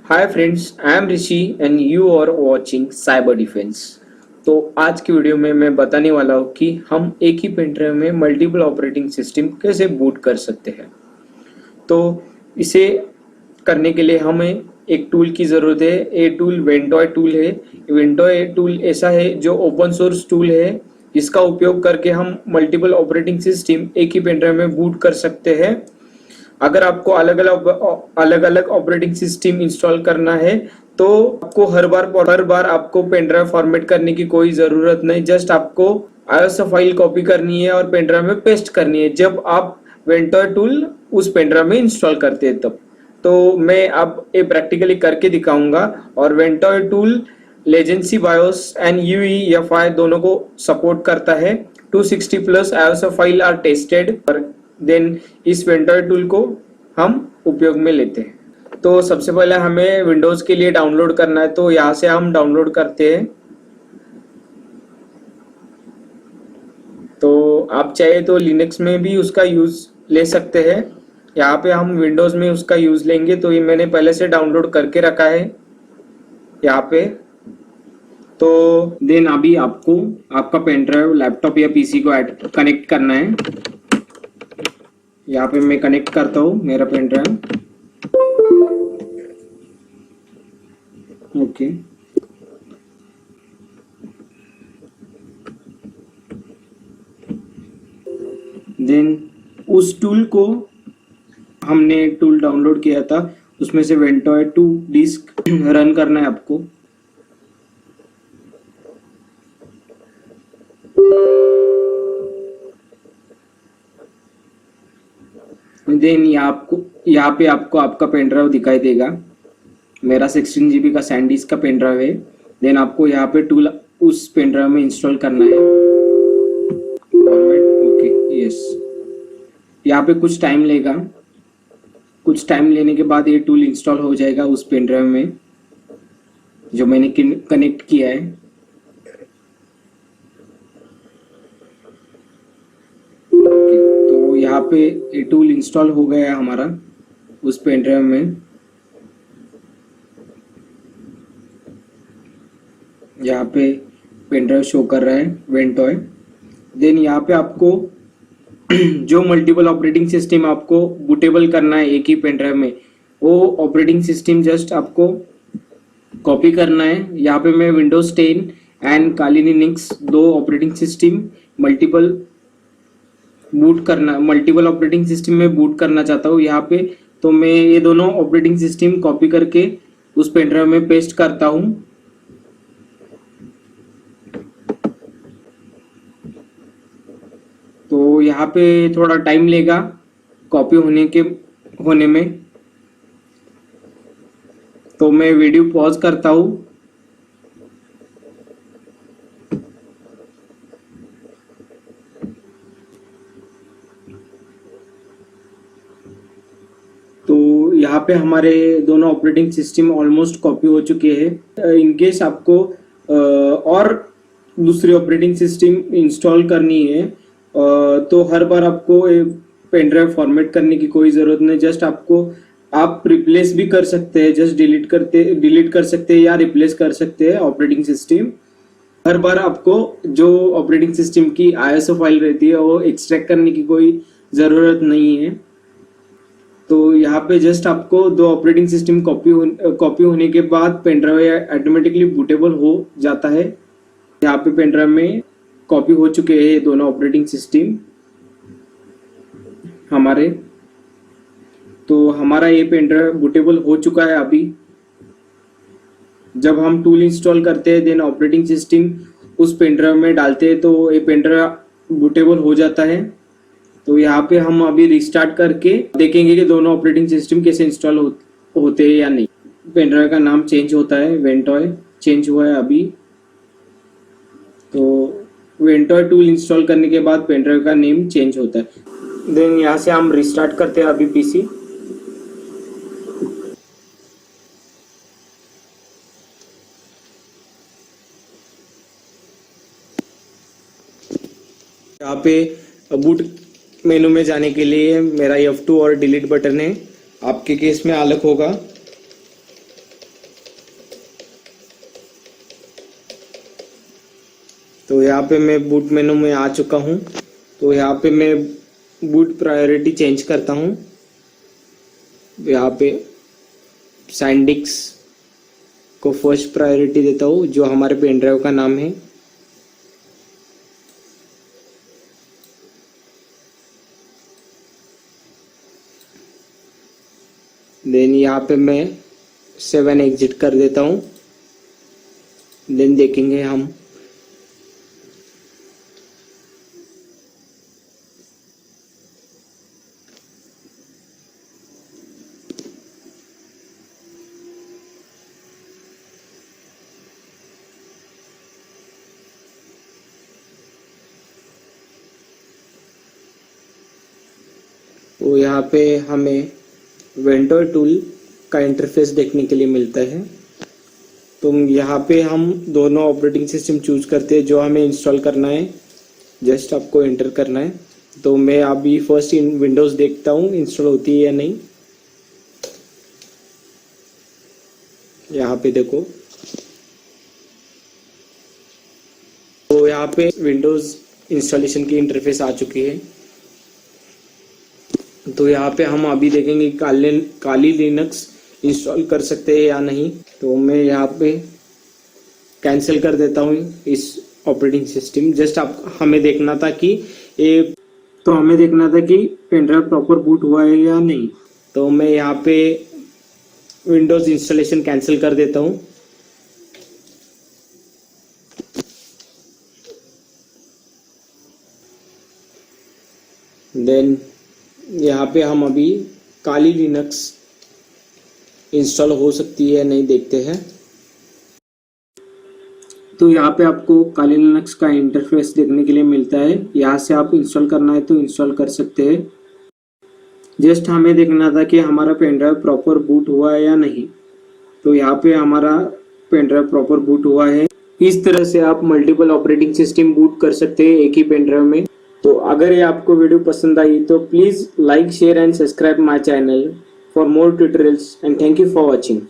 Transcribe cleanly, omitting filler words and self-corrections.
Hi friends, I am Rishi and you are watching Cyber Defence. तो आज की video में मैं बताने वाला हूँ कि हम एक ही पेन ड्राइव में मल्टीपल ऑपरेटिंग सिस्टम कैसे बूट कर सकते हैं। तो इसे करने के लिए हमें एक टूल की ज़रूरत है। ये टूल वेंटॉय टूल है। वेंटॉय टूल ऐसा है जो ओपन सोर्स टूल है। इसका उपयोग करके हम मल्टीपल ऑपरेटिंग सिस्टम एक ही पेन ड्राइव में बूट कर सकते हैं। अगर आपको अलग अलग ऑपरेटिंग सिस्टम इंस्टॉल करना है तो आपको हर बार आपको पेन ड्राइव फॉर्मेट करने की कोई ज़रूरत नहीं। जस्ट आपको आईएसओ फाइल कॉपी करनी है और पेन ड्राइव में पेस्ट करनी है जब आप वेंटॉय टूल उस पेन ड्राइव में इंस्टॉल करते हैं तब। तो मैं अब ये प्रैक्टिकली करके दिखाऊंगा। और Ventoy tool legacy BIOS and UEFI दोनों को सपोर्ट करता है। 260 plus ISO file are tested और देन इस वेंटॉय टूल को हम उपयोग में लेते हैं। तो सबसे पहले हमें विंडोज के लिए डाउनलोड करना है, तो यहाँ से हम डाउनलोड करते हैं। तो आप चाहे तो लिनक्स में भी उसका यूज ले सकते हैं। यहाँ पे हम विंडोज में उसका यूज लेंगे, तो ये मैंने पहले से डाउनलोड करके रखा है यहाँ पे। तो देन अभी आपको आपका पेन ड्राइव लैपटॉप या पीसी को कनेक्ट करना है। यहाँ पे मैं कनेक्ट करता हूँ मेरा पेन ड्राइव। ओके, देन उस टूल को हमने टूल डाउनलोड किया था उसमें से वेंटॉय 2 डिस्क रन करना है आपको। देन यहाँ पे आपको आपका पेन ड्राइव दिखाई देगा। मेरा 16 GB का सैंडिस्क का पेन ड्राइव है। देन आपको यहाँ पे टूल उस पेन ड्राइव में इंस्टॉल करना है। Okay, yes. यहाँ पे कुछ टाइम लेगा। कुछ टाइम लेने के बाद ये टूल इंस्टॉल हो जाएगा उस पेन ड्राइव में जो मैंने कनेक्ट किया है। तो यहाँ पे ये टूल इंस्टॉल हो गया है हमारा उस पेन ड्राइव में। यहाँ पे पेन ड्राइव शो कर रहा है वेंटॉय। देन यहाँ पे आपको जो मल्टीपल ऑपरेटिंग सिस्टम आपको बूटेबल करना है एक ही पेन ड्राइव में, वो ऑपरेटिंग सिस्टम जस्ट आपको कॉपी करना है। यहाँ पे मैं विंडोज 10 एंड काली लिनक्स दो operating system multiple operating system में बूट करना चाहता हूँ यहाँ पे। तो मैं ये दोनों ऑपरेटिंग सिस्टम कॉपी करके उस पेन ड्राइव में पेस्ट करता हूँ। तो यहाँ पे थोड़ा टाइम लेगा कॉपी होने में। तो मैं वीडियो पॉज करता हूँ। तो यहाँ पे हमारे दोनों ऑपरेटिंग सिस्टम ऑलमोस्ट कॉपी हो चुके हैं। इनकेस आपको और दूसरी ऑपरेटिंग सिस्टम इंस्टॉल करनी है तो हर बार आपको पेन ड्राइव फॉर्मेट करने की कोई ज़रूरत नहीं। जस्ट आप रिप्लेस भी कर सकते हैं। जस्ट डिलीट कर सकते हैं या रिप्लेस कर सकते हैं ऑपरेटिंग सिस्टम। हर बार आपको जो ऑपरेटिंग सिस्टम की आईएसओ फाइल रहती है वो एक्सट्रैक्ट करने की कोई ज़रूरत नहीं है। तो यहाँ पे जस्ट आपको दो ऑपरेटिंग सिस्टम कॉपी होने के बाद पेन ड्राइव ऑटोमेटिकली बूटेबल हो जाता है। यहाँ पे पेन ड्राइव में कॉपी हो चुके हैं दोनों ऑपरेटिंग सिस्टम हमारे। तो हमारा ये पेन ड्राइव बूटेबल हो चुका है अभी। जब हम टूल इंस्टॉल करते हैं देन ऑपरेटिंग सिस्टम उस पेन ड्राइव में डालते हैं तो ये पेन ड्राइव बूटेबल हो जाता है। तो यहाँ पे हम अभी रिस्टार्ट करके देखेंगे कि दोनों ऑपरेटिंग सिस्टम कैसे इंस्टॉल होते हैं या नहीं। पेन ड्राइव का नाम चेंज होता है, वेंटॉय चेंज हुआ है अभी। तो वेंटॉय टूल इंस्टॉल करने के बाद पेन ड्राइव का नेम चेंज होता है। देन यहाँ से हम रिस्टार्ट करते हैं अभी पीसी। यहाँ पे बूट मेनू में जाने के लिए मेरा F2 और डिलीट बटन है। आपके केस में अलग होगा। तो यहाँ पे मैं बूट मेनू में आ चुका हूँ। तो यहाँ पे मैं बूट प्रायोरिटी चेंज करता हूँ। यहाँ पे सैंडिक्स को फर्स्ट प्रायोरिटी देता हूँ, जो हमारे पेन ड्राइव का नाम है। देन यहाँ पे मैं 7 एग्जिट कर देता हूँ। देन देखेंगे हम तो यहाँ पे हमें वेंडर टूल का इंटरफेस देखने के लिए मिलता है। तो यहाँ पे हम दोनों ऑपरेटिंग सिस्टम चूज करते हैं जो हमें इंस्टॉल करना है। जस्ट आपको एंटर करना है। तो मैं अभी फर्स्ट इन विंडोज़ देखता हूँ इंस्टॉल होती है या नहीं। यहाँ पे देखो, तो यहाँ पे विंडोज़ इंस्टॉलेशन की इंटरफेस आ चुकी है। तो यहाँ पे हम अभी देखेंगे काली लिनक्स इंस्टॉल कर सकते हैं या नहीं। तो मैं यहाँ पे कैंसिल कर देता हूँ इस ऑपरेटिंग सिस्टम। जस्ट हमें देखना था कि पेन ड्राइव प्रॉपर बूट हुआ है या नहीं। तो मैं यहाँ पे विंडोज़ इंस्टॉलेशन कैंसिल कर देता हूँ। देन यहाँ पे हम अभी काली लिनक्स इंस्टॉल हो सकती है नहीं देखते हैं। तो यहाँ पे आपको काली लिनक्स का इंटरफेस देखने के लिए मिलता है। यहाँ से आप इंस्टॉल करना है तो इंस्टॉल कर सकते हैं। जस्ट हमें देखना था कि हमारा पेन ड्राइव प्रॉपर बूट हुआ है या नहीं। तो यहाँ पे हमारा पेन ड्राइव प्रॉपर बूट हुआ है। इस तरह से आप मल्टीपल ऑपरेटिंग सिस्टम बूट कर सकते हैं एक ही पेन ड्राइव में। तो अगर ये आपको वीडियो पसंद आई तो please like share and subscribe my channel for more tutorials and thank you for watching.